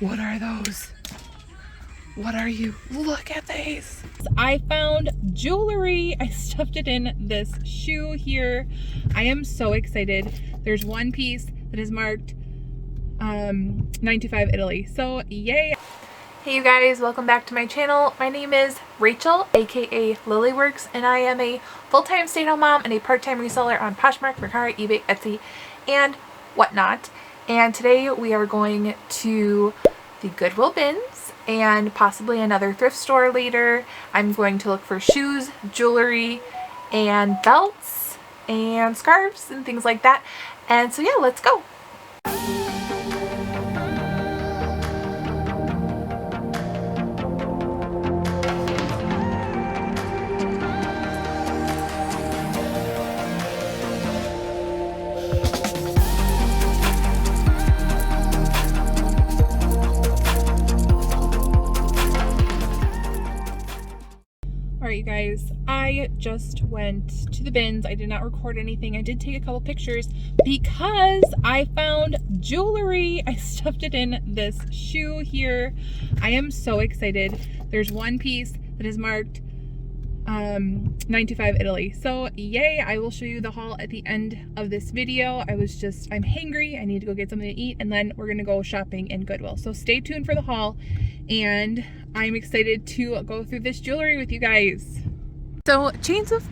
What are those? What are you? Look at these. I found jewelry. I stuffed it in this shoe here. I am so excited. There's one piece that is marked 925 Italy. So yay. Hey you guys, welcome back to my channel. My name is Rachel, aka Lilyworks, and I am a full-time stay-at-home mom and a part-time reseller on Poshmark, Mercari, eBay, Etsy, and whatnot. And today we are going to the Goodwill bins and possibly another thrift store later. I'm going to look for shoes, jewelry, and belts, and scarves, and things like that. And so yeah, let's go. You guys, I just went to the bins. I did not record anything. I did take a couple pictures because I found jewelry. I stuffed it in this shoe here. I am so excited. There's one piece that is marked 925 Italy. So yay, I will show you the haul at the end of this video. I'm hangry. I need to go get something to eat, and then we're gonna go shopping in Goodwill. So stay tuned for the haul, and I'm excited to go through this jewelry with you guys. So change of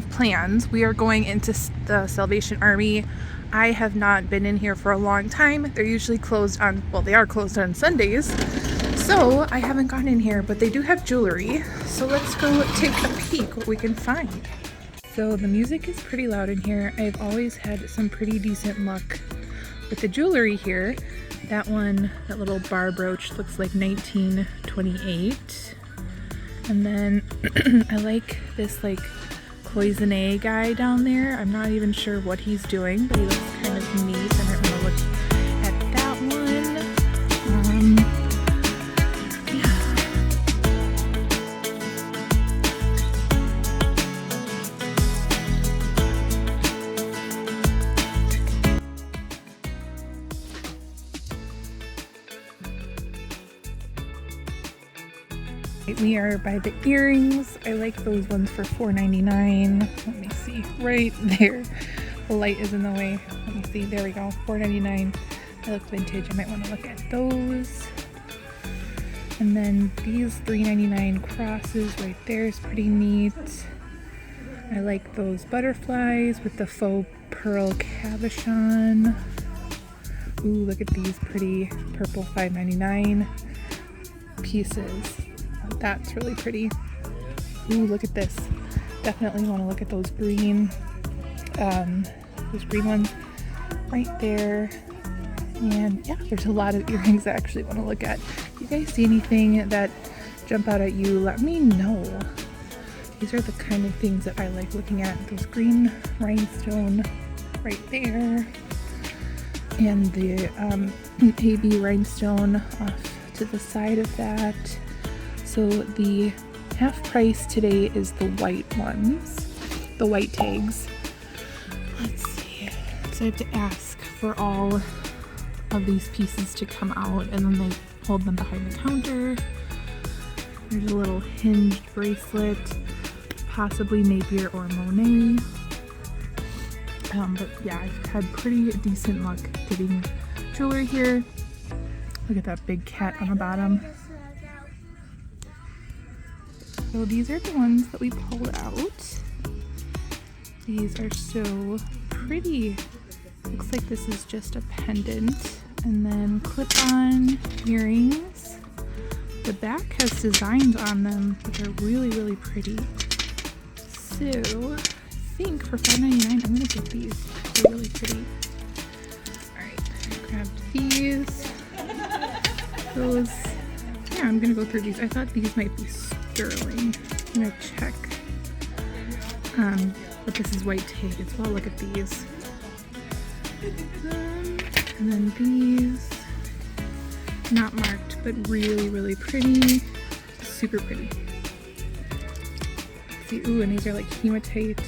plans. We are going into the Salvation Army. I have not been in here for a long time. They're usually closed on, well, they are closed on Sundays. So I haven't gone in here, but they do have jewelry. So let's go take a peek what we can find. So the music is pretty loud in here. I've always had some pretty decent luck with the jewelry here. That one, that little bar brooch looks like 1928. And then I like this like cloisonne guy down there. I'm not even sure what he's doing, but he looks kind of neat. I might want to look at that one. We are by the earrings. I like those ones for $4.99. Let me see, right there. The light is in the way. Let me see, there we go, $4.99. They look vintage. I might want to look at those. And then these $3.99 crosses right there is pretty neat. I like those butterflies with the faux pearl cabochon. Ooh, look at these pretty purple $5.99 pieces. That's really pretty. Ooh, look at this. Definitely want to look at those green ones right there. And yeah, there's a lot of earrings I actually want to look at. If you guys see anything that jump out at you, let me know. These are the kind of things that I like looking at. Those green rhinestone right there. And the AB rhinestone off to the side of that. So the half price today is the white ones, the white tags. Let's see. So I have to ask for all of these pieces to come out, and then they hold them behind the counter. There's a little hinged bracelet, possibly Napier or Monet. But yeah, I've had pretty decent luck getting jewelry here. Look at that big cat on the bottom. So these are the ones that we pulled out. These are so pretty. Looks like this is just a pendant. And then clip-on earrings. The back has designs on them, which are really, really pretty. So I think for $5.99, I'm gonna get these. They're really pretty. Alright, grab these. Those, yeah, I'm gonna go through these. I thought these might be sterling. I'm gonna check. But this is white tape as well. Look at these. And then these, not marked, but really, really pretty. Super pretty. See, ooh, and these are like hematite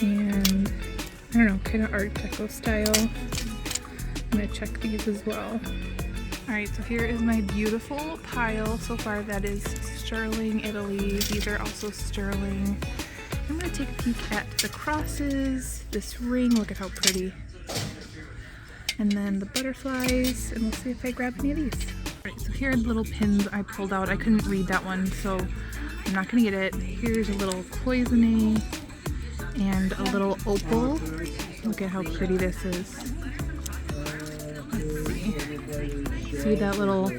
and I don't know, kind of Art Deco style. I'm gonna check these as well. Alright, so here is my beautiful pile so far. That is sterling Italy. These are also sterling. I'm going to take a peek at the crosses, this ring, look at how pretty. And then the butterflies, and we'll see if I grab any of these. Alright, so here are the little pins I pulled out. I couldn't read that one, so I'm not going to get it. Here's a little cloisonne and a little opal. Look at how pretty this is. Let's see. See that little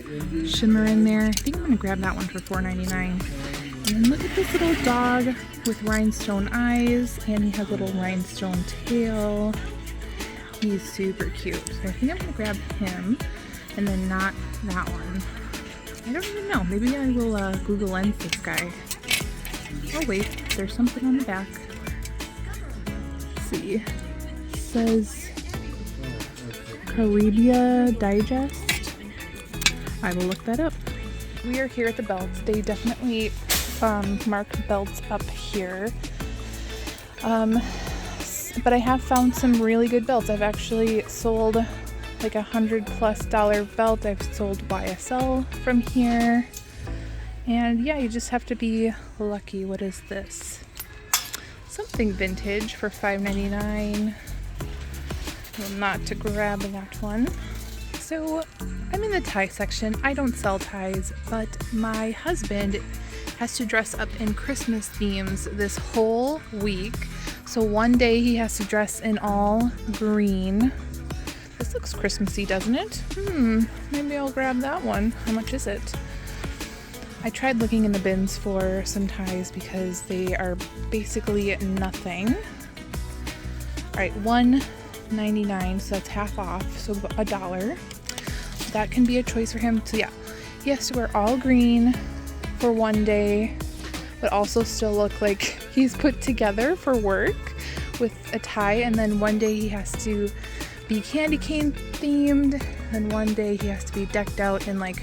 shimmer in there? I think I'm going to grab that one for $4.99. And then look at this little dog with rhinestone eyes, and he has a little rhinestone tail. He's super cute. So I think I'm going to grab him, and then not that one. I don't even know. Maybe I will Google Lens this guy. Oh wait, there's something on the back. Let's see. It says Caribia Digest. I will look that up. We are here at the belts. They definitely mark belts up here. But I have found some really good belts. I've actually sold like $100+ belt. I've sold YSL from here. And yeah, you just have to be lucky. What is this? Something vintage for $5.99. Well, not to grab that one. So I'm in the tie section. I don't sell ties, but my husband has to dress up in Christmas themes this whole week. So one day he has to dress in all green. This looks Christmassy, doesn't it? Maybe I'll grab that one. How much is it? I tried looking in the bins for some ties because they are basically nothing. Alright, $1.99, so that's half off, so $1. That can be a choice for him. So yeah, he has to wear all green for one day, but also still look like he's put together for work with a tie. And then one day he has to be candy cane themed, and one day he has to be decked out in like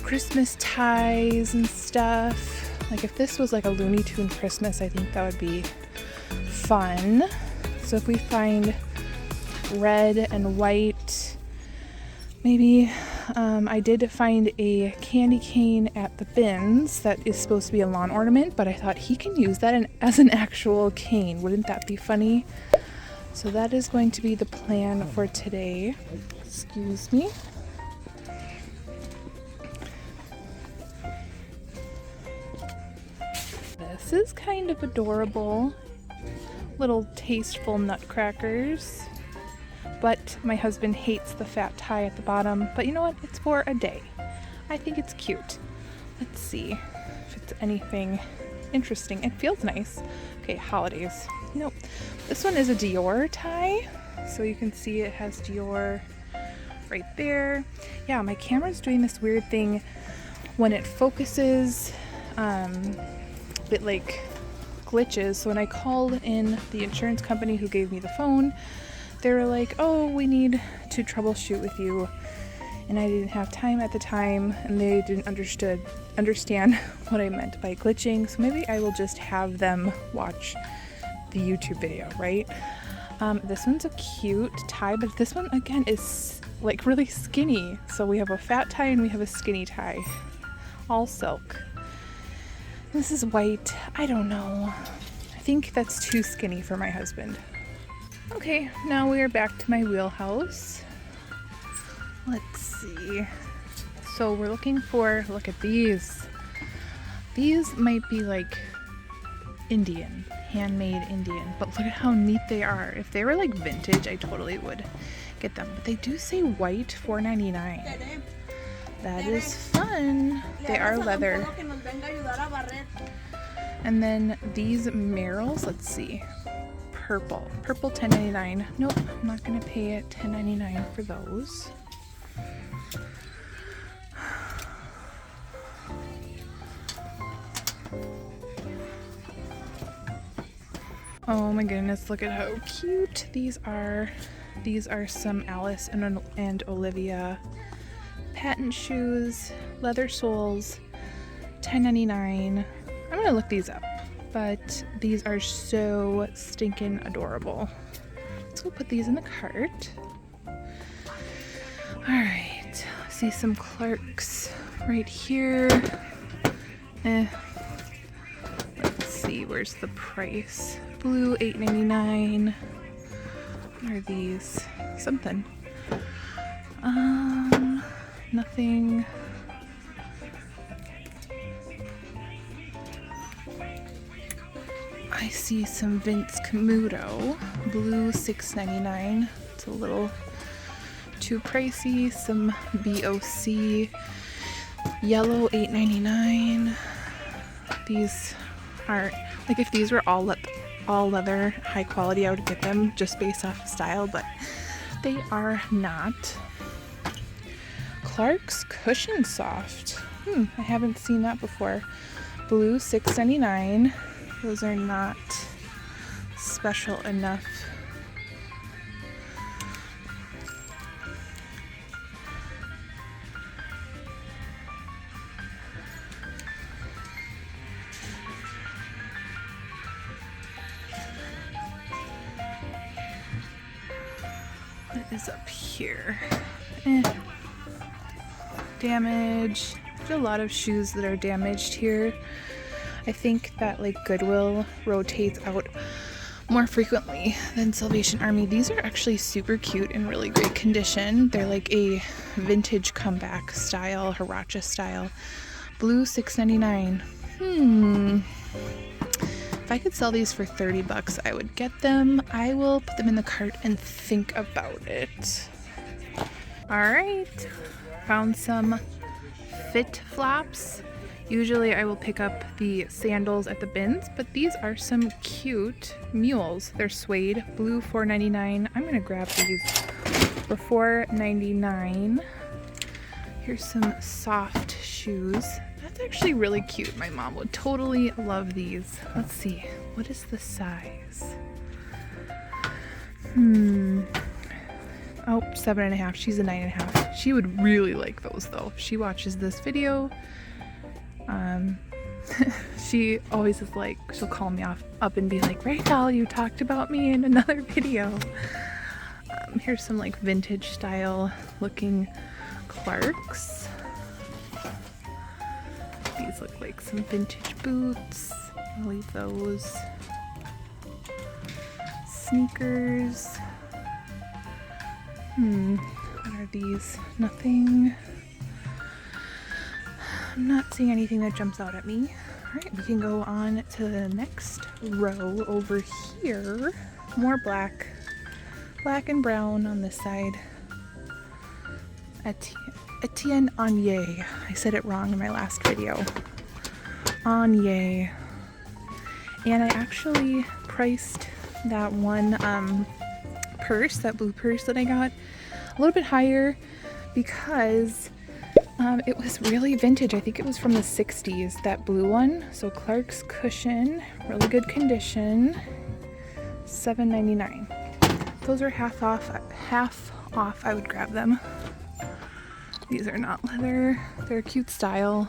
Christmas ties and stuff. Like if this was like a Looney Tune Christmas, I think that would be fun. So if we find red and white, maybe. I did find a candy cane at the BINS that is supposed to be a lawn ornament, but I thought he can use that as an actual cane. Wouldn't that be funny? So that is going to be the plan for today. Excuse me. This is kind of adorable. Little tasteful nutcrackers. But my husband hates the fat tie at the bottom. But you know what? It's for a day. I think it's cute. Let's see if it's anything interesting. It feels nice. Okay, holidays. Nope. This one is a Dior tie. So you can see it has Dior right there. Yeah, my camera's doing this weird thing when it focuses. It like glitches. So when I called in the insurance company who gave me the phone, they were like, oh, we need to troubleshoot with you. And I didn't have time at the time, and they didn't understand what I meant by glitching. So maybe I will just have them watch the YouTube video, right? This one's a cute tie, but this one again is like really skinny. So we have a fat tie and we have a skinny tie, all silk. This is white. I don't know. I think that's too skinny for my husband. Okay, now we are back to my wheelhouse. Let's see. So we're looking for, look at these. These might be like Indian, handmade Indian, but look at how neat they are. If they were like vintage, I totally would get them. But they do say white, $4.99. That is fun. They are leather. And then these Merrills, let's see. Purple $10.99. Nope, I'm not gonna pay it $10.99 for those. Oh my goodness, look at how cute these are. These are some Alice and Olivia patent shoes, leather soles, $10.99. I'm gonna look these up. But these are so stinking adorable. Let's go put these in the cart. Alright, See some Clarks right here. Let's see, where's the price? Blue, $8.99. What are these? Something. Nothing. I see some Vince Camuto. Blue, $6.99. It's a little too pricey. Some BOC. Yellow, $8.99. These aren't, like, if these were all leather, high quality, I would get them just based off of style, but they are not. Clark's Cushion Soft. I haven't seen that before. Blue, $6.99. Those are not special enough. What is up here? Damage. There's a lot of shoes that are damaged here. I think that like Goodwill rotates out more frequently than Salvation Army. These are actually super cute and really great condition. They're like a vintage comeback style, Hiracha style. Blue, $6.99. If I could sell these for 30 bucks, I would get them. I will put them in the cart and think about it. All right, found some fit flops. Usually I will pick up the sandals at the bins, but these are some cute mules. They're suede. Blue, $4.99. I'm gonna grab these for $4.99. Here's some soft shoes. That's actually really cute. My mom would totally love these. Let's see, what is the size? Oh, 7.5. She's a 9.5. She would really like those though. If she watches this video, she always is like, she'll call me up and be like, Rachel, you talked about me in another video. Here's some like vintage style looking Clarks. These look like some vintage boots. I'll leave those. Sneakers. What are these? Nothing. I'm not seeing anything that jumps out at me. Alright, we can go on to the next row over here. More black. Black and brown on this side. Etienne Anye. I said it wrong in my last video. Anye. And I actually priced that one purse, that blue purse that I got, a little bit higher because it was really vintage. I think it was from the 60s, that blue one. So Clark's Cushion, really good condition, $7.99. Those are half off. I would grab them. These are not leather. They're a cute style.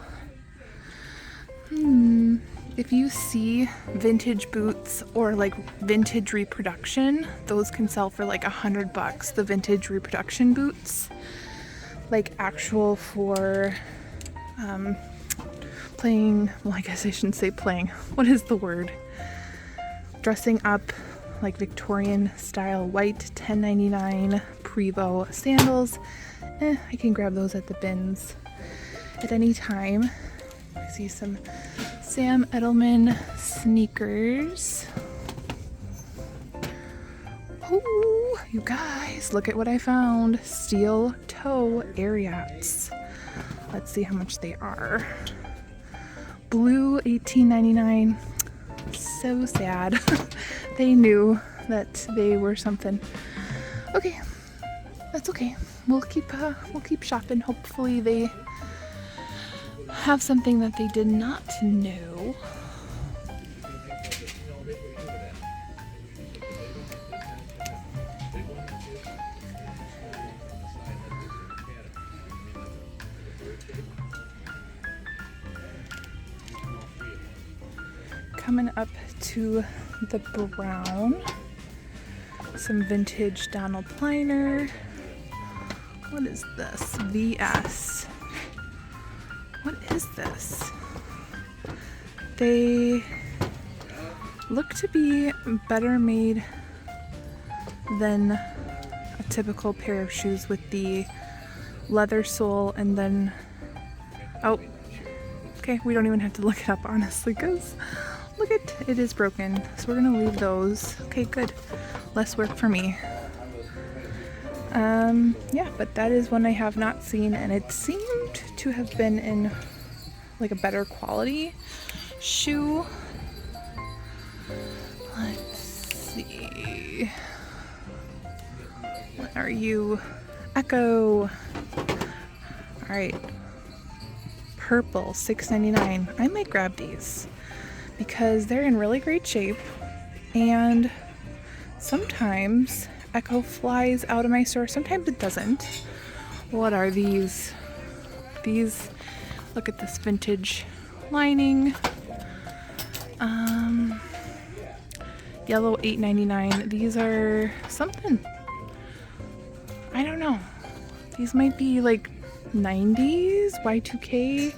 If you see vintage boots or like vintage reproduction, those can sell for like $100. The vintage reproduction boots, like actual for playing, well, I guess I shouldn't say playing. What is the word? Dressing up, like Victorian style white, $10.99. Prevo sandals. I can grab those at the bins at any time. I see some Sam Edelman sneakers. Oh, you guys, look at what I found. Steel toe Ariats. Let's see how much they are. Blue, $18.99. So sad. They knew that they were something. Okay, that's okay. We'll keep shopping. Hopefully they have something that they did not know. Coming up to the brown, some vintage Donald Pliner. What is this? VS. What is this? They look to be better made than a typical pair of shoes with the leather sole and then, oh, okay, we don't even have to look it up honestly because look at it is broken. So we're gonna leave those. Okay, good. Less work for me. Yeah, but that is one I have not seen, and it seemed to have been in like a better quality shoe. Let's see. What are you? Echo. All right. Purple, $6.99. I might grab these because they're in really great shape, and sometimes Echo flies out of my store. Sometimes it doesn't. What are these? These, look at this vintage lining. Yellow, $8.99. These are something. I don't know. These might be like 90s, Y2K.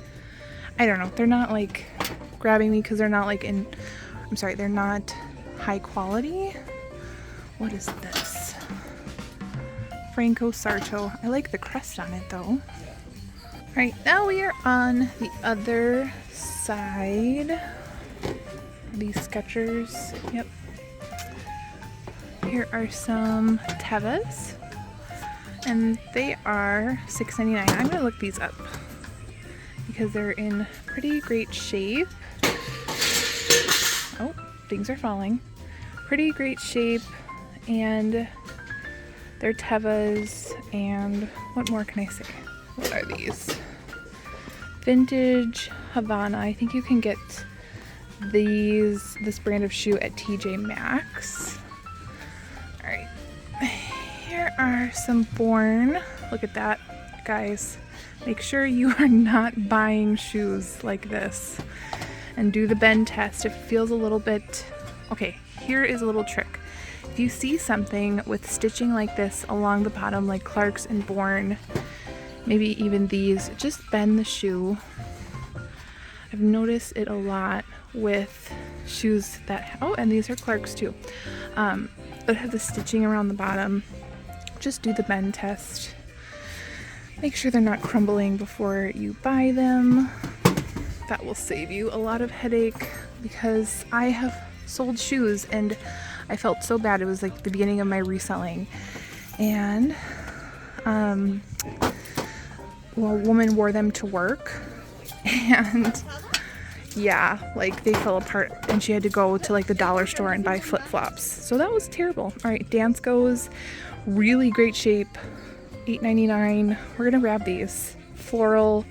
I don't know. They're not like grabbing me because they're not like in, I'm sorry, they're not high quality. What is this? Franco Sarto. I like the crest on it though. Alright, now we are on the other side. These Skechers. Yep. Here are some Tevas. And they are $6.99. I'm gonna look these up because they're in pretty great shape. Oh, things are falling. Pretty great shape, and they're Tevas. And what more can I say? What are these? Vintage Havana. I think you can get this brand of shoe at TJ Maxx. All right. Here are some Born. Look at that, guys. Make sure you are not buying shoes like this and do the bend test. If it feels a little bit, okay, here is a little trick. If you see something with stitching like this along the bottom, like Clark's and Born, maybe even these, just bend the shoe. I've noticed it a lot with shoes that, oh, and these are Clark's too, that have the stitching around the bottom. Just do the bend test. Make sure they're not crumbling before you buy them. That will save you a lot of headache because I have sold shoes and I felt so bad. It was like the beginning of my reselling, and well, a woman wore them to work, and yeah, like they fell apart, and she had to go to like the dollar store and buy flip-flops. So that was terrible. All right, Dance Goes, really great shape, $8.99. We're gonna grab these. Floral.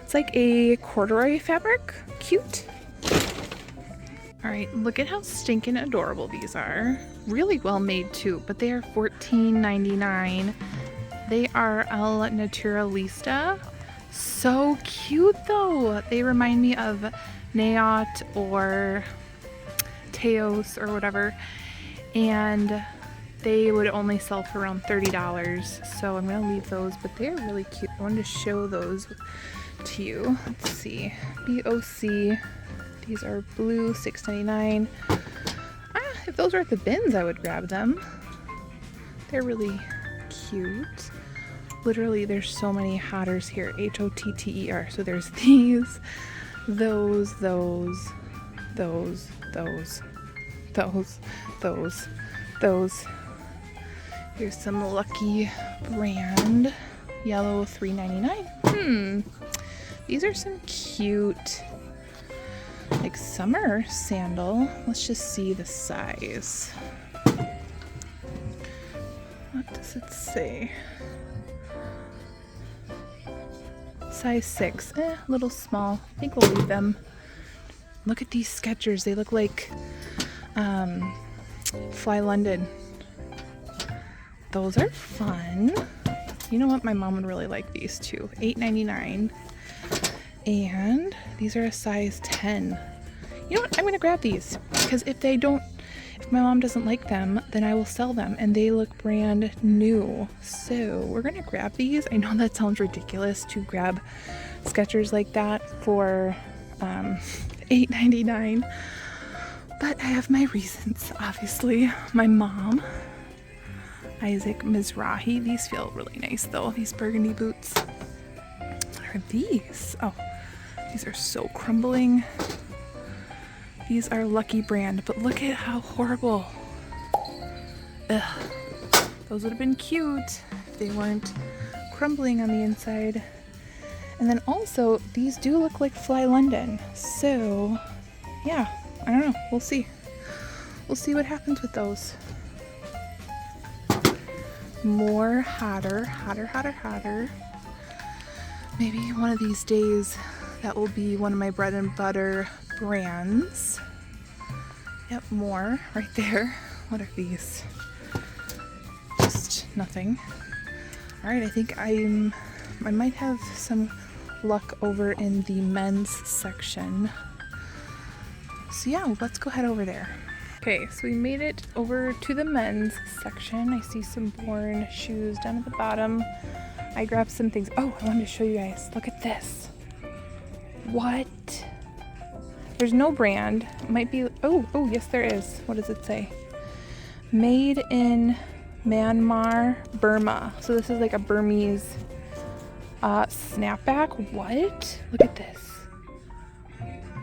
It's like a corduroy fabric. Cute. All right, look at how stinking adorable these are. Really well made too, but they are $14.99. They are El Naturalista. So cute though. They remind me of Nayot or Teos or whatever. And they would only sell for around $30. So I'm gonna leave those, but they're really cute. I wanted to show those to you. Let's see. BOC. These are blue, $6.99. If those were at the bins, I would grab them. They're really cute. Literally, there's so many hotters here. Hotter. So there's these, those. Here's some Lucky brand. Yellow, $3.99. These are some cute, like summer sandal. Let's just see the size. What does it say? Size 6. A little small. I think we'll leave them. Look at these Skechers. They look like Fly London. Those are fun. You know what? My mom would really like these too. $8.99. And these are a size 10. You know what? I'm gonna grab these because if If my mom doesn't like them, then I will sell them, and they look brand new. So we're gonna grab these. I know that sounds ridiculous to grab Skechers like that for $8.99, but I have my reasons. Obviously, my mom, Isaac Mizrahi. These feel really nice though, these burgundy boots. What are these? Oh, these are so crumbling. These are Lucky brand, but look at how horrible. Ugh. Those would have been cute if they weren't crumbling on the inside. And then also, these do look like Fly London. So, yeah, I don't know. We'll see. We'll see what happens with those. More hotter. Maybe one of these days that will be one of my bread and butter brands. Yep, more right there. What are these? Just nothing. All right, I think I might have some luck over in the men's section. So yeah, let's go head over there. Okay, so we made it over to the men's section. I see some Born shoes down at the bottom. I grabbed some things. Oh, I wanted to show you guys. Look at this. What? There's no brand. It might be, oh, yes there is. What does it say? Made in Myanmar, Burma. So this is like a Burmese snapback. What? Look at this.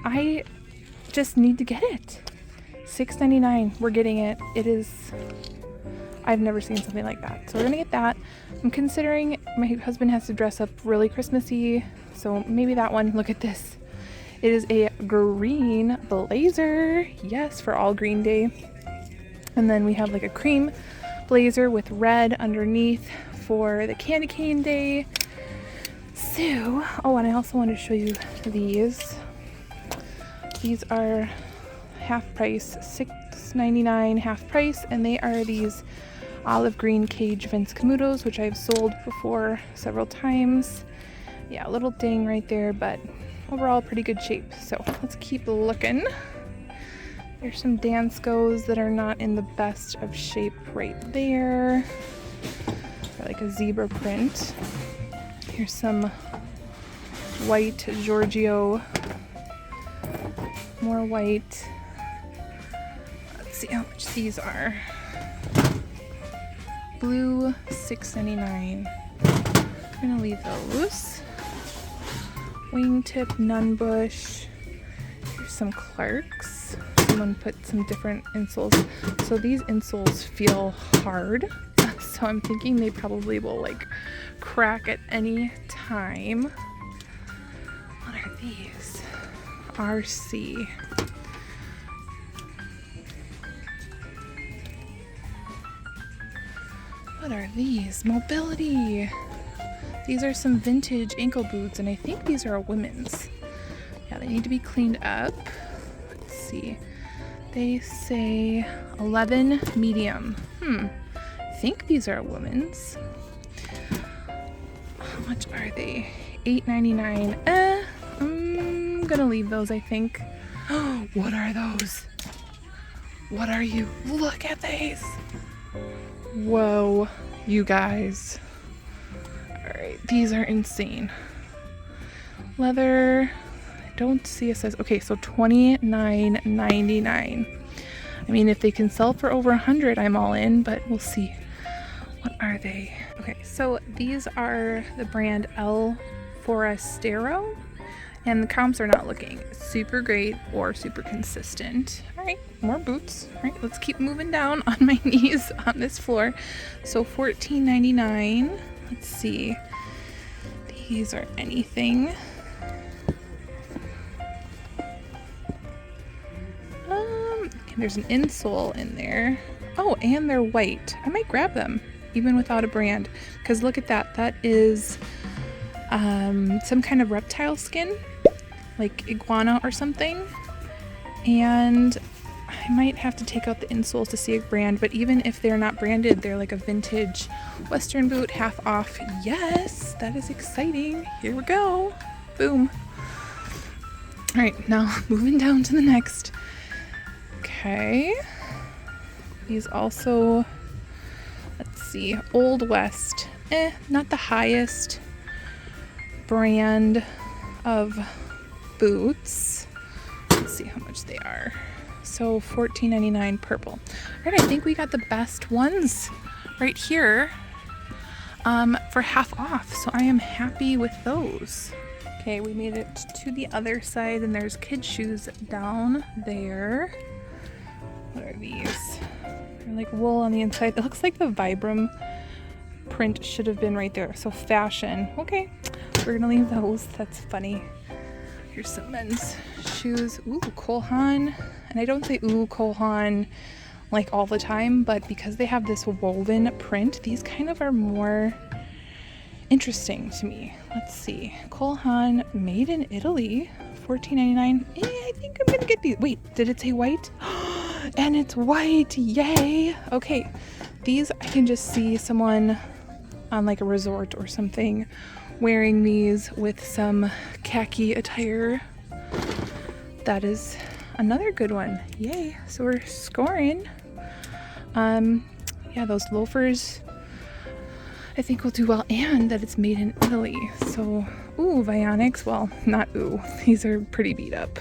I just need to get it. $6.99. We're getting it. It is, I've never seen something like that. So we're gonna get that. I'm considering my husband has to dress up really Christmassy, so maybe that one. Look at this. It is a green blazer. Yes, for all Green Day. And then we have like a cream blazer with red underneath for the candy cane day. So, oh, and I also wanted to show you these. These are half price, $6.99 half price, and they are these olive green cage Vince Camutos, which I've sold before several times. Yeah, a little ding right there, but overall pretty good shape. So let's keep looking. There's some Danskos that are not in the best of shape right there. Got like a zebra print. Here's some white Giorgio. More white. Let's see how much these are. Blue, $6.99. I'm gonna leave those. Wingtip, Nunbush. Here's some Clarks. Someone put some different insoles. So these insoles feel hard. So I'm thinking they probably will like crack at any time. What are these? RC. What are these? Mobility. These are some vintage ankle boots, and I think these are a women's. Yeah, they need to be cleaned up. Let's see. They say 11 medium. I think these are a women's. How much are they? $8.99. I'm gonna leave those, I think. Oh, what are those? What are you? Look at these. Whoa, you guys. Alright, these are insane. Leather, I don't see a size. Okay, so $29.99. I mean, if they can sell for over 100, I'm all in, but we'll see. What are they? Okay, so these are the brand El Forastero, and the comps are not looking super great or super consistent. All right, more boots. All right, let's keep moving down on my knees on this floor. So $14.99. Let's see. These are anything. There's an insole in there. Oh, and they're white. I might grab them even without a brand, because look at that. That is some kind of reptile skin, like iguana or something. And I might have to take out the insoles to see a brand, but even if they're not branded, they're like a vintage Western boot, half off. Yes, that is exciting. Here we go. Boom. All right, now moving down to the next. Okay, These also, let's see, Old West, not the highest brand of boots. Let's see how much they are. So $14.99 purple. All right, I think we got the best ones right here for half off. So I am happy with those. Okay, we made it to the other side and there's kids' shoes down there. What are these? They're like wool on the inside. It looks like the Vibram print should have been right there. So fashion. Okay, we're gonna leave those. That's funny. Here's some men's shoes. Ooh, Cole Haan. And I don't say ooh, Cole Haan like all the time, but because they have this woven print, these kind of are more interesting to me. Let's see. Cole Haan, made in Italy, $14.99. I think I'm gonna get these. Wait, did it say white? And it's white, yay. Okay, these I can just see someone on like a resort or something wearing these with some khaki attire. That is another good one, yay. So we're scoring. Yeah, those loafers I think will do well, and that it's made in Italy. So, ooh, Vionics, well, not ooh, these are pretty beat up.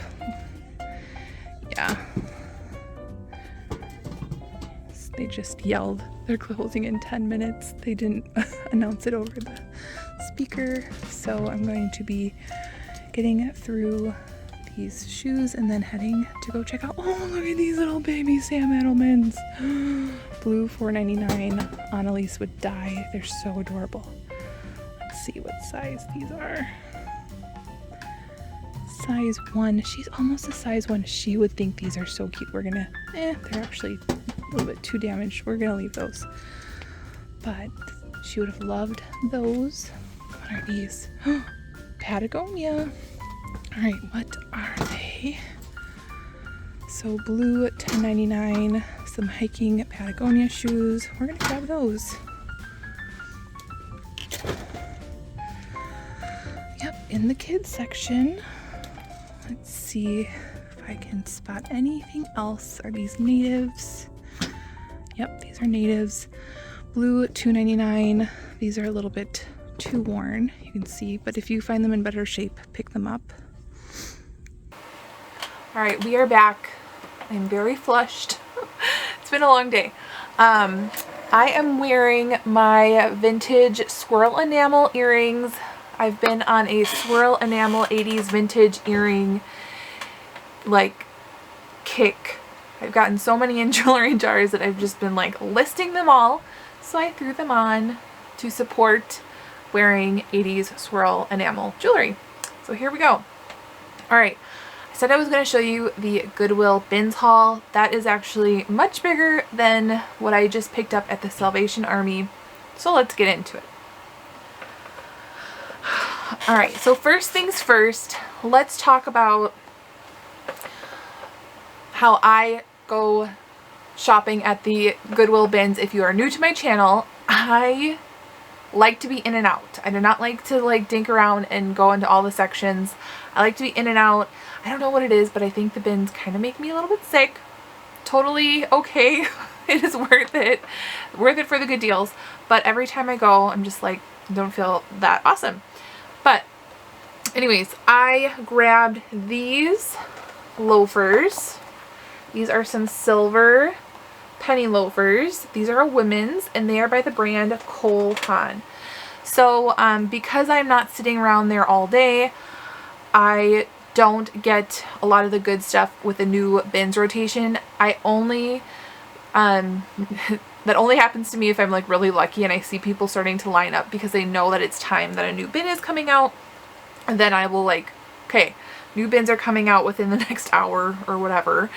Yeah. They just yelled they're closing in 10 minutes. They didn't announce it over the speaker. So I'm going to be getting through these shoes and then heading to go check out. Oh, look at these little baby Sam Edelmans. Blue, $4.99. Annalise would die. They're so adorable. Let's see what size these are. Size 1. She's almost a size 1. She would think these are so cute. We're gonna, they're actually a little bit too damaged. We're gonna leave those. But she would have loved those. What are these? Patagonia. All right, what are they? So blue, $10.99. Some hiking Patagonia shoes. We're gonna grab those. Yep, in the kids section. Let's see if I can spot anything else. Are these natives? Yep, these are natives. Blue, $2.99. These are a little bit too worn, you can see, but if you find them in better shape, pick them up. All right, we are back. I'm very flushed. It's been a long day. I am wearing my vintage swirl enamel earrings. I've been on a swirl enamel 80s vintage earring like kick. I've gotten so many in jewelry jars that I've just been like listing them all. So I threw them on to support wearing 80s swirl enamel jewelry. So here we go. All right. I said I was going to show you the Goodwill bins haul. That is actually much bigger than what I just picked up at the Salvation Army. So let's get into it. All right, so first things first, let's talk about how I go shopping at the Goodwill bins. If you are new to my channel, I like to be in and out. I do not like to like dink around and go into all the sections. I like to be in and out. I don't know what it is, but I think the bins kind of make me a little bit sick. Totally okay. It is worth it. Worth it for the good deals. But every time I go, I'm just like, don't feel that awesome. But anyways, I grabbed these loafers. These are some silver penny loafers. These are a women's and they are by the brand Cole Haan. So because I'm not sitting around there all day, I don't get a lot of the good stuff with the new bins rotation. I only that only happens to me if I'm like really lucky and I see people starting to line up because they know that it's time that a new bin is coming out, and then I will like, okay, new bins are coming out within the next hour or whatever,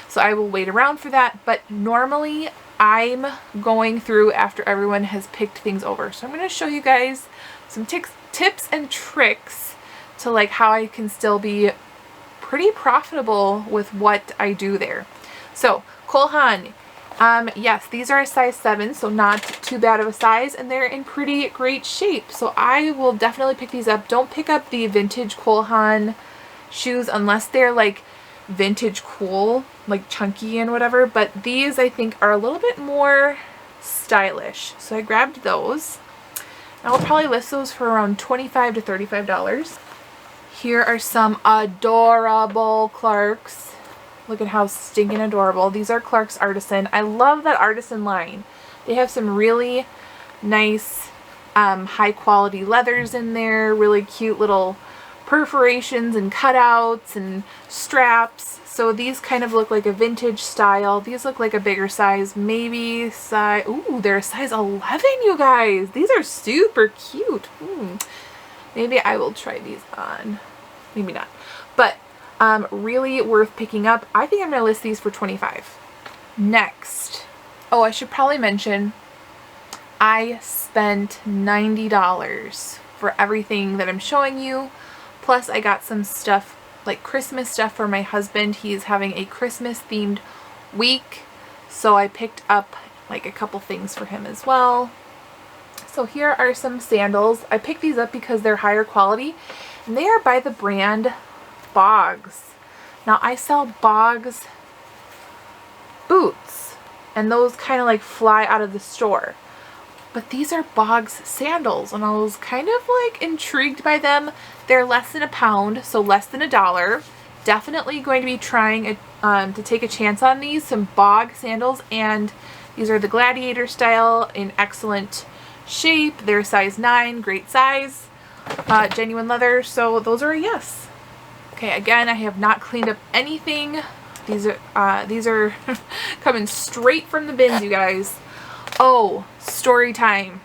so I will wait around for that. But normally I'm going through after everyone has picked things over. So I'm going to show you guys some tips and tricks to like how I can still be pretty profitable with what I do there. So Cole Haan, yes, these are a size 7, so not too bad of a size, and they're in pretty great shape. So I will definitely pick these up. Don't pick up the vintage Cole Haan shoes unless they're like vintage cool, like chunky and whatever, but these I think are a little bit more stylish. So I grabbed those. I'll probably list those for around $25 to $35. Here are some adorable Clarks. Look at how stinking adorable. These are Clark's Artisan. I love that Artisan line. They have some really nice high quality leathers in there, really cute little perforations and cutouts and straps. So these kind of look like a vintage style. These look like a bigger size, maybe size, ooh, they're a size 11, you guys. These are super cute. Maybe I will try these on. Maybe not. But really worth picking up. I think I'm going to list these for $25. Next. Oh, I should probably mention I spent $90 for everything that I'm showing you. Plus I got some stuff, like Christmas stuff for my husband. He's having a Christmas themed week. So I picked up like a couple things for him as well. So here are some sandals. I picked these up because they're higher quality and they are by the brand Boggs. Now I sell Boggs boots and those kind of like fly out of the store. But these are Boggs sandals and I was kind of like intrigued by them. They're less than £1, so less than $1. Definitely going to be trying to take a chance on these. Some Boggs sandals, and these are the Gladiator style in excellent shape. They're size 9, great size, genuine leather. So those are a yes. Okay, again, I have not cleaned up anything. These are coming straight from the bins, you guys. Oh, story time.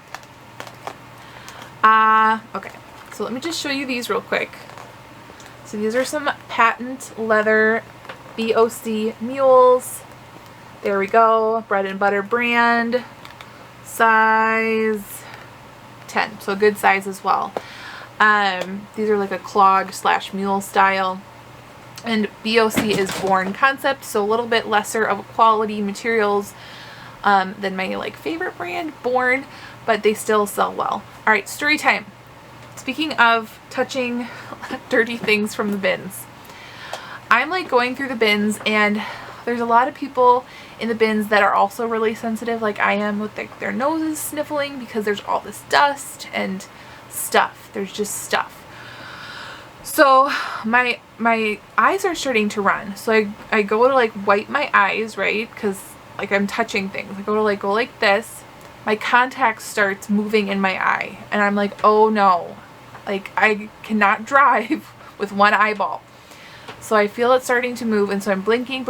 Okay, so let me just show you these real quick. So these are some patent leather BOC mules. There we go, bread and butter brand, size 10, so good size as well. These are like a clog / mule style. And BOC is Born Concept, so a little bit lesser of quality materials than my like favorite brand, Born, but they still sell well. All right, story time. Speaking of touching dirty things from the bins, I'm like going through the bins and there's a lot of people in the bins that are also really sensitive like I am, with like their noses sniffling because there's all this dust and stuff. There's just stuff. So my eyes are starting to run. So I go to like wipe my eyes, right? Because like I'm touching things. I go to like go like this. My contact starts moving in my eye and I'm like, oh no, like I cannot drive with one eyeball. So I feel it starting to move, and so I'm blinking.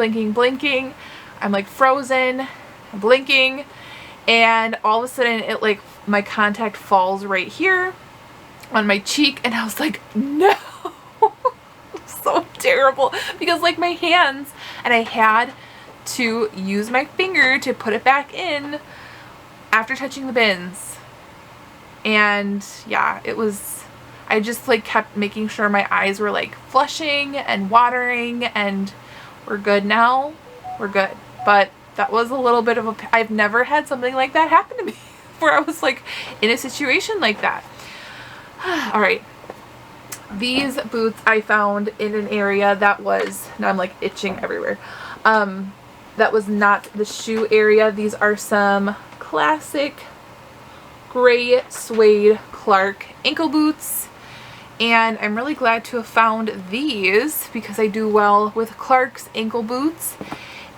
I'm like frozen, I'm blinking, and all of a sudden it like my contact falls right here on my cheek, and I was like, no. So terrible, because like my hands, and I had to use my finger to put it back in after touching the bins. And yeah, it was, I just like kept making sure my eyes were like flushing and watering, and we're good now. We're good. But that was a little bit of a, I've never had something like that happen to me where I was like in a situation like that. All right. These boots I found in an area that was, now I'm like itching everywhere. That was not the shoe area. These are some classic gray suede Clark ankle boots. And I'm really glad to have found these because I do well with Clark's ankle boots.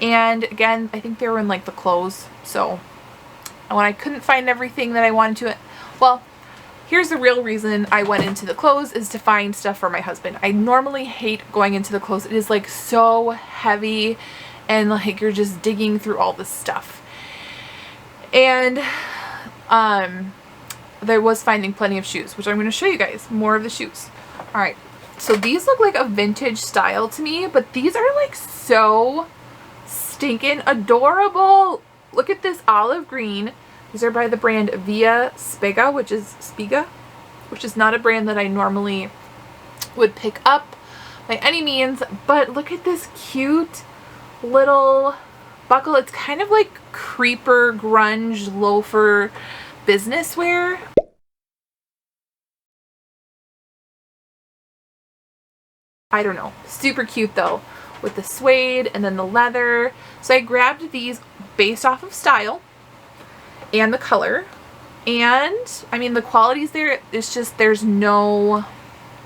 And again, I think they were in like the clothes. So when I couldn't find everything that I wanted to, well, here's the real reason I went into the clothes, is to find stuff for my husband. I normally hate going into the clothes. It is like so heavy and like you're just digging through all this stuff. And there was finding plenty of shoes, which I'm going to show you guys more of the shoes. All right. So these look like a vintage style to me, but these are like so stinking adorable. Look at this olive green. These are by the brand Via Spiga, which is not a brand that I normally would pick up by any means, but look at this cute little buckle. It's kind of like creeper grunge loafer business wear. I don't know. Super cute though, with the suede and then the leather. So I grabbed these based off of style and the color. And I mean, the quality's there. It's just there's no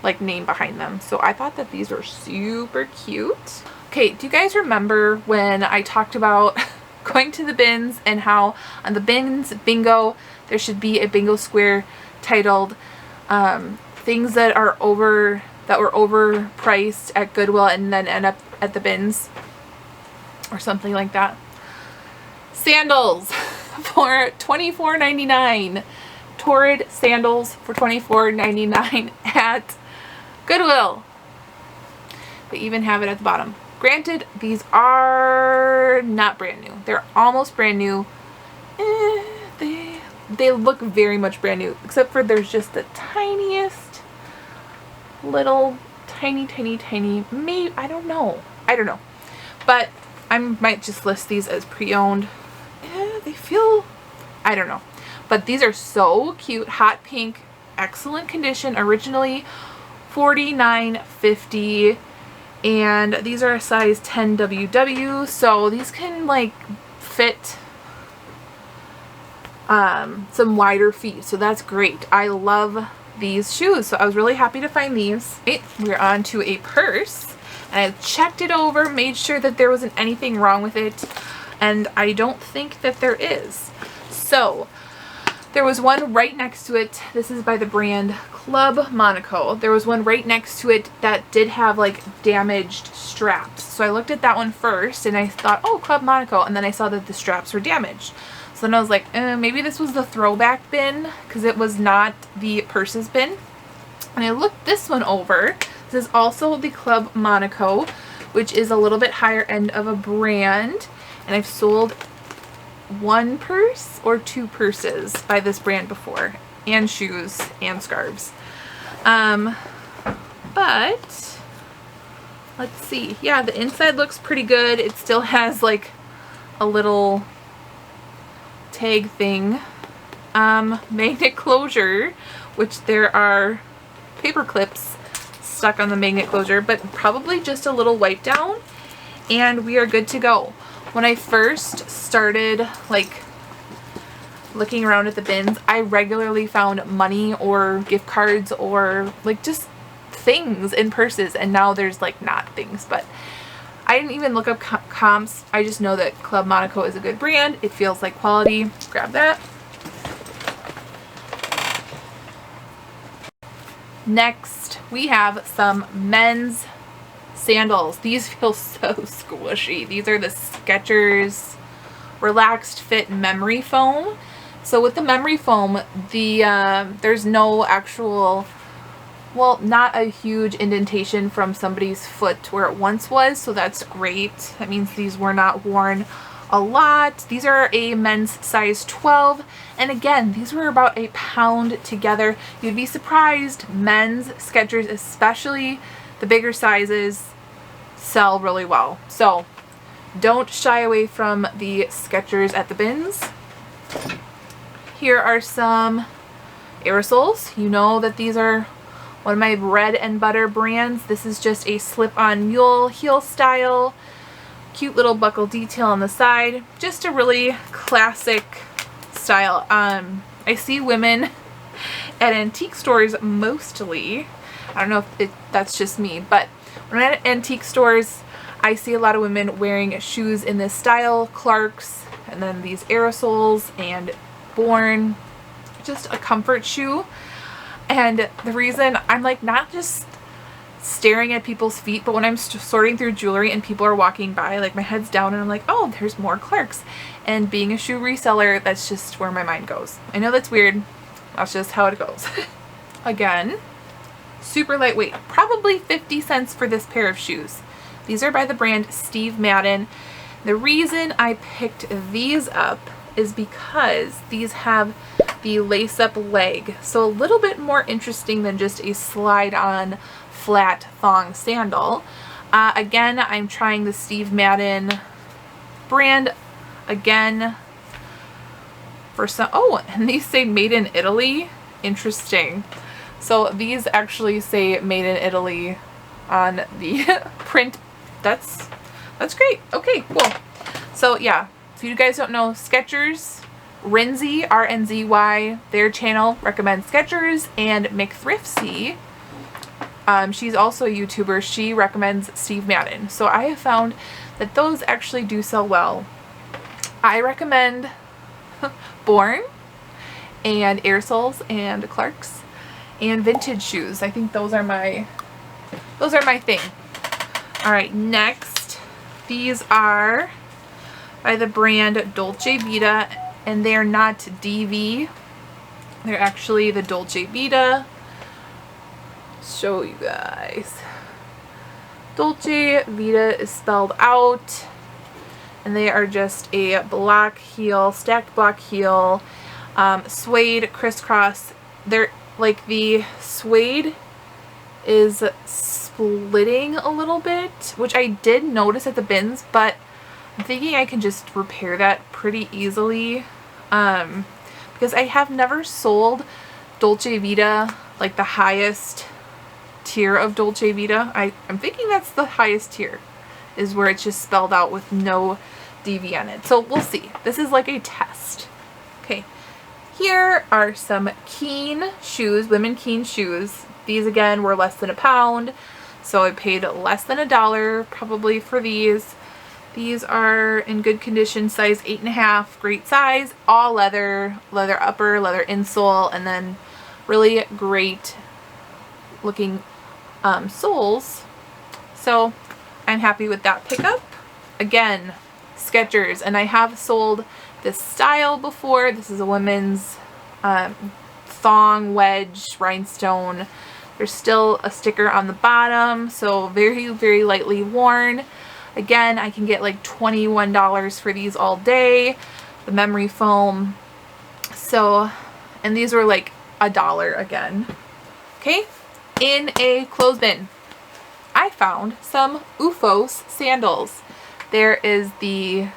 like name behind them. So I thought that these were super cute. Okay, do you guys remember when I talked about going to the bins and how on the bins bingo there should be a bingo square titled things that were overpriced at Goodwill and then end up at the bins or something like that. Sandals for $24.99. Torrid sandals for $24.99 at Goodwill. They even have it at the bottom. Granted, these are not brand new. They're almost brand new. They look very much brand new, except for there's just the tiniest little tiny, maybe, I don't know. But I might just list these as pre-owned. They feel, I don't know. But these are so cute. Hot pink, excellent condition. Originally $49.50. And these are a size 10 WW. So these can like fit some wider feet. So that's great. I love these shoes. So I was really happy to find these. Okay, we're on to a purse. And I checked it over, made sure that there wasn't anything wrong with it. And I don't think that there is. So there was one right next to it. This is by the brand Club Monaco. There was one right next to it that did have like damaged straps. So I looked at that one first and I thought, oh, Club Monaco. And then I saw that the straps were damaged. So then I was like, maybe this was the throwback bin because it was not the purses bin. And I looked this one over. This is also the Club Monaco, which is a little bit higher end of a brand. And I've sold one purse or two purses by this brand before, and shoes and scarves. But let's see. Yeah, the inside looks pretty good. It still has like a little tag thing. Magnet closure, which there are paper clips stuck on the magnet closure, but probably just a little wipe down and we are good to go. When I first started like looking around at the bins, I regularly found money or gift cards or like just things in purses, and now there's like not things. But I didn't even look up comps. I just know that Club Monaco is a good brand. It feels like quality. Grab that. Next, we have some men's sandals. These feel so squishy. These are the Skechers Relaxed Fit Memory Foam. So with the memory foam, there's no actual, well, not a huge indentation from somebody's foot where it once was, so that's great. That means these were not worn a lot. These are a men's size 12, and again, these were about a pound together. You'd be surprised. Men's Skechers, especially the bigger sizes, sell really well. So don't shy away from the Skechers at the bins. Here are some aerosols. You know that these are one of my bread and butter brands. This is just a slip-on mule heel style. Cute little buckle detail on the side. Just a really classic style. I see women at antique stores mostly. I don't know if that's just me, but when I'm at antique stores, I see a lot of women wearing shoes in this style. Clark's, and then these aerosols, and Born. Just a comfort shoe. And the reason I'm like not just staring at people's feet, but when I'm sorting through jewelry and people are walking by, like my head's down and I'm like, oh, there's more Clark's. And being a shoe reseller, that's just where my mind goes. I know that's weird. That's just how it goes. Again, super lightweight. Probably 50 cents for this pair of shoes. These are by the brand Steve Madden. The reason I picked these up is because these have the lace-up leg. So a little bit more interesting than just a slide-on flat thong sandal. Again, I'm trying the Steve Madden brand again for some, oh, and these say made in Italy. Interesting. So these actually say made in Italy on the print that's great. Okay, cool. So yeah, if you guys don't know, Skechers, Rinzy, RNZY, their channel recommends Skechers, and McThriftsy, she's also a YouTuber, she recommends Steve Madden. So I have found that those actually do sell well. I recommend Born and Air Soles and Clarks and vintage shoes. I think those are my thing. All right, next, these are by the brand Dolce Vita, and they're not DV. They're actually the Dolce Vita. Show you guys. Dolce Vita is spelled out, and they are just a black heel, stacked black heel, suede crisscross. They're like, the suede is splitting a little bit, which I did notice at the bins, but I'm thinking I can just repair that pretty easily, because I have never sold Dolce Vita, like the highest tier of Dolce Vita. I'm thinking that's the highest tier, is where it's just spelled out with no DV on it. So we'll see. This is like a test. Okay, here are some Keen shoes, women Keen shoes. These again were less than £1, so I paid less than $1 probably for these. These are in good condition, size 8.5, great size, all leather, leather upper, leather insole, and then really great looking soles. So I'm happy with that pickup. Again, Skechers, and I have sold this style before. This is a women's thong wedge rhinestone. There's still a sticker on the bottom, so very, very lightly worn. Again, I can get like $21 for these all day. The memory foam. So, and these were like $1 again. Okay, in a clothes bin, I found some OOFOS sandals. There is the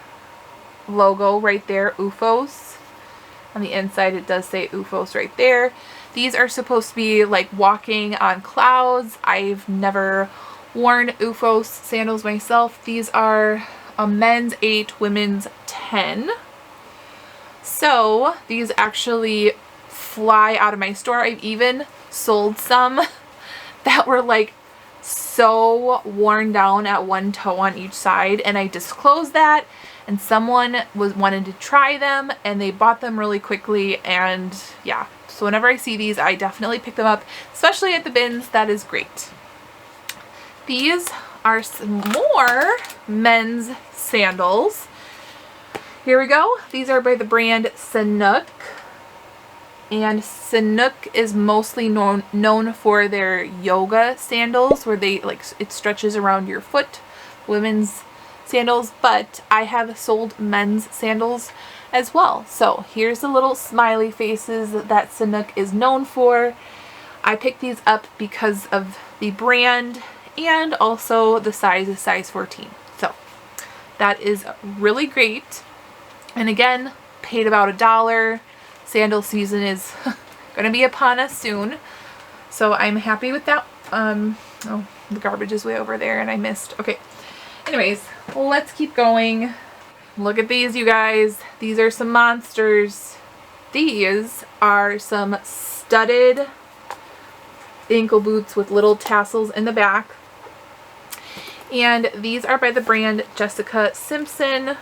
logo right there, OOFOS. On the inside it does say OOFOS right there. These are supposed to be like walking on clouds. I've never worn OOFOS sandals myself. These are a men's 8, women's 10. So these actually fly out of my store. I've even sold some that were like so worn down at one toe on each side, and I disclosed that, and someone wanted to try them, and they bought them really quickly, and yeah, so whenever I see these, I definitely pick them up, especially at the bins. That is great. These are some more men's sandals. Here we go. These are by the brand Sanuk. And Sanuk is mostly known for their yoga sandals, where they like it stretches around your foot, women's sandals, but I have sold men's sandals as well. So here's the little smiley faces that Sanuk is known for. I picked these up because of the brand, and also the size is size 14. So that is really great. And again, paid about $1. Sandal season is going to be upon us soon, so I'm happy with that. Oh, the garbage is way over there and I missed. Okay, anyways, let's keep going. Look at these, you guys. These are some monsters. These are some studded ankle boots with little tassels in the back, and these are by the brand Jessica Simpson.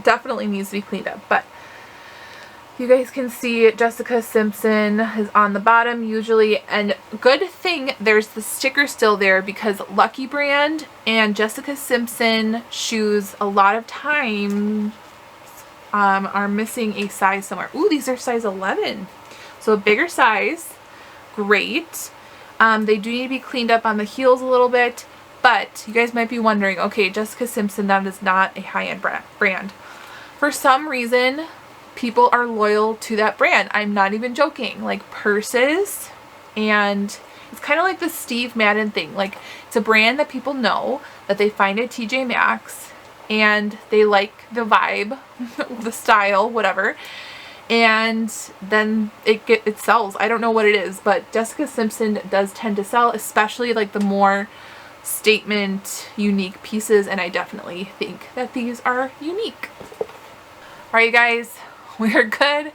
Definitely needs to be cleaned up, but you guys can see Jessica Simpson is on the bottom usually, and good thing there's the sticker still there, because Lucky Brand and Jessica Simpson shoes a lot of times are missing a size somewhere. Ooh, these are size 11, so a bigger size. Great. They do need to be cleaned up on the heels a little bit, but you guys might be wondering, okay, Jessica Simpson, that is not a high-end brand. For some reason, people are loyal to that brand. I'm not even joking. Like purses, and it's kind of like the Steve Madden thing. Like, it's a brand that people know, that they find at TJ Maxx, and they like the vibe, the style, whatever, and then it sells. I don't know what it is, but Jessica Simpson does tend to sell, especially like the more statement, unique pieces, and I definitely think that these are unique. Alright, you guys, we're good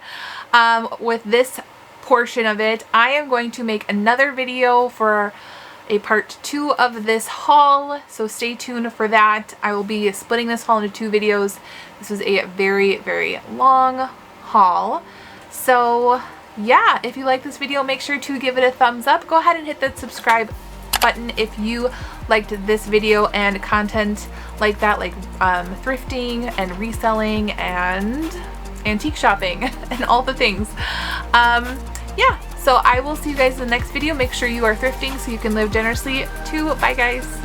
with this portion of it. I am going to make another video for a part 2 of this haul, so stay tuned for that. I will be splitting this haul into 2 videos. This was a very, very long haul. So yeah, if you like this video, make sure to give it a thumbs up. Go ahead and hit that subscribe button if you liked this video and content like that, like thrifting and reselling and antique shopping and all the things. Yeah, so I will see you guys in the next video. Make sure you are thrifting so you can live generously too. Bye guys.